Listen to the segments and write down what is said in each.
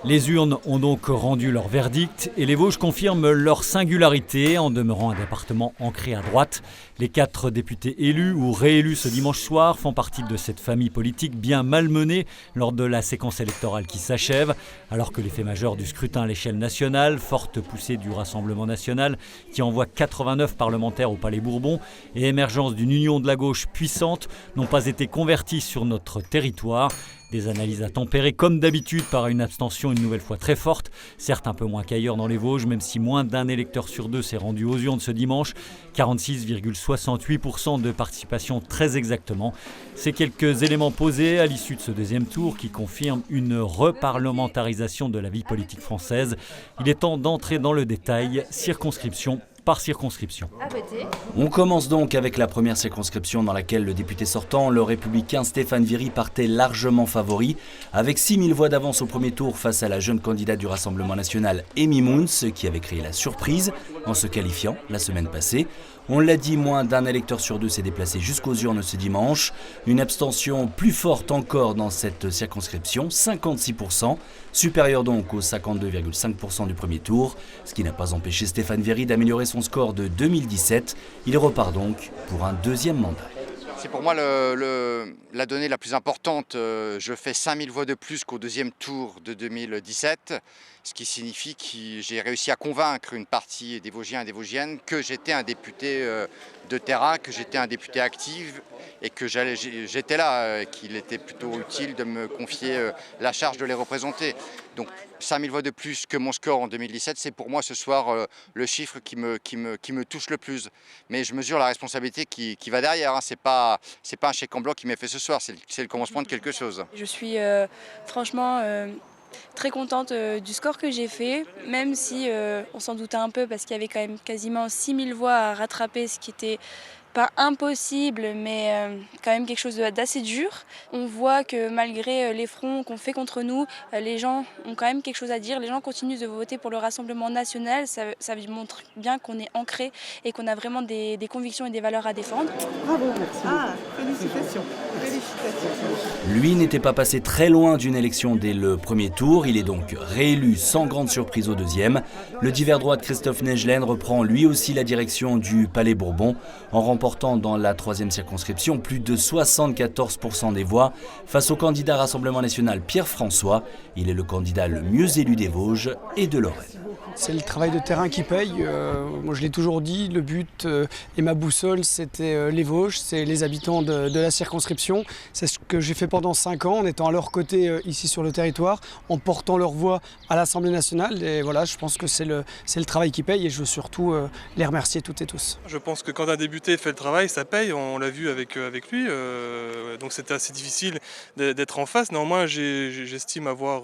Les urnes ont donc rendu leur verdict et les Vosges confirment leur singularité en demeurant un département ancré à droite. Les 4 députés élus ou réélus ce dimanche soir font partie de cette famille politique bien malmenée lors de la séquence électorale qui s'achève, alors que les faits majeurs du scrutin à l'échelle nationale, forte poussée du Rassemblement national qui envoie 89 parlementaires au Palais Bourbon et émergence d'une union de la gauche puissante n'ont pas été convertis sur notre territoire. Des analyses à tempérer comme d'habitude par une abstention une nouvelle fois très forte, certes un peu moins qu'ailleurs dans les Vosges, même si moins d'un électeur sur 2 s'est rendu aux urnes ce dimanche, 46,68% de participation très exactement. Ces quelques éléments posés à l'issue de ce deuxième tour qui confirment une reparlementarisation de la vie politique française. Il est temps d'entrer dans le détail, circonscription par circonscription. On commence donc avec la première circonscription dans laquelle le député sortant, le républicain Stéphane Viry, partait largement favori, avec 6000 voix d'avance au premier tour face à la jeune candidate du Rassemblement national, Amy Moons, qui avait créé la surprise en se qualifiant la semaine passée. On l'a dit, moins d'un électeur sur 2 s'est déplacé jusqu'aux urnes ce dimanche. Une abstention plus forte encore dans cette circonscription, 56%, supérieure donc aux 52,5% du premier tour, ce qui n'a pas empêché Stéphane Viry d'améliorer son score de 2017. Il repart donc pour un deuxième mandat. C'est pour moi la donnée la plus importante. Je fais 5000 voix de plus qu'au deuxième tour de 2017, ce qui signifie que j'ai réussi à convaincre une partie des Vosgiens et des Vosgiennes que j'étais un député de terrain, que j'étais un député actif et que j'étais là, qu'il était plutôt utile de me confier la charge de les représenter. Donc 5000 voix de plus que mon score en 2017, c'est pour moi ce soir le chiffre qui me touche le plus. Mais je mesure la responsabilité qui va derrière, hein. C'est pas un chèque en blanc qui m'est fait ce soir, c'est le commencement de quelque chose. Je suis franchement très contente du score que j'ai fait, même si on s'en doutait un peu parce qu'il y avait quand même quasiment 6000 voix à rattraper, ce qui était pas impossible, mais quand même quelque chose d'assez dur. On voit que malgré les fronts qu'on fait contre nous, les gens ont quand même quelque chose à dire. Les gens continuent de voter pour le Rassemblement national. Ça montre bien qu'on est ancré et qu'on a vraiment des convictions et des valeurs à défendre. Bravo, merci. Félicitations. Lui n'était pas passé très loin d'une élection dès le premier tour. Il est donc réélu sans grande surprise au deuxième. Le divers droite Christophe Nejlen reprend lui aussi la direction du Palais Bourbon en remportant dans la troisième circonscription plus de 74% des voix face au candidat Rassemblement national Pierre François. Il est le candidat le mieux élu des Vosges et de Lorraine. C'est le travail de terrain qui paye. Moi je l'ai toujours dit, le but et ma boussole c'était les Vosges, c'est les habitants de la circonscription. C'est ce que j'ai fait pendant 5 ans en étant à leur côté ici sur le territoire, en portant leur voix à l'Assemblée nationale. Et voilà, je pense que c'est le travail qui paye et je veux surtout les remercier toutes et tous. Je pense que quand un député fait le travail, ça paye, on l'a vu avec lui. Donc c'était assez difficile d'être en face. Néanmoins, j'estime avoir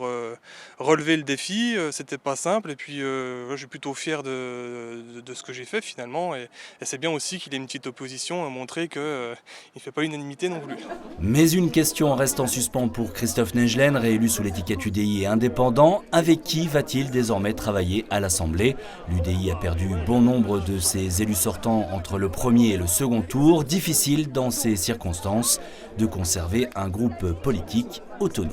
relevé le défi. C'était pas simple et puis je suis plutôt fier de ce que j'ai fait finalement. Et c'est bien aussi qu'il ait une petite opposition à montrer qu'il ne fait pas l'unanimité non plus. Mais une question reste en suspens pour Christophe Nejlen, réélu sous l'étiquette UDI et indépendant. Avec qui va-t-il désormais travailler à l'Assemblée? L'UDI a perdu bon nombre de ses élus sortants entre le premier et le second tour. Difficile dans ces circonstances de conserver un groupe politique autonome.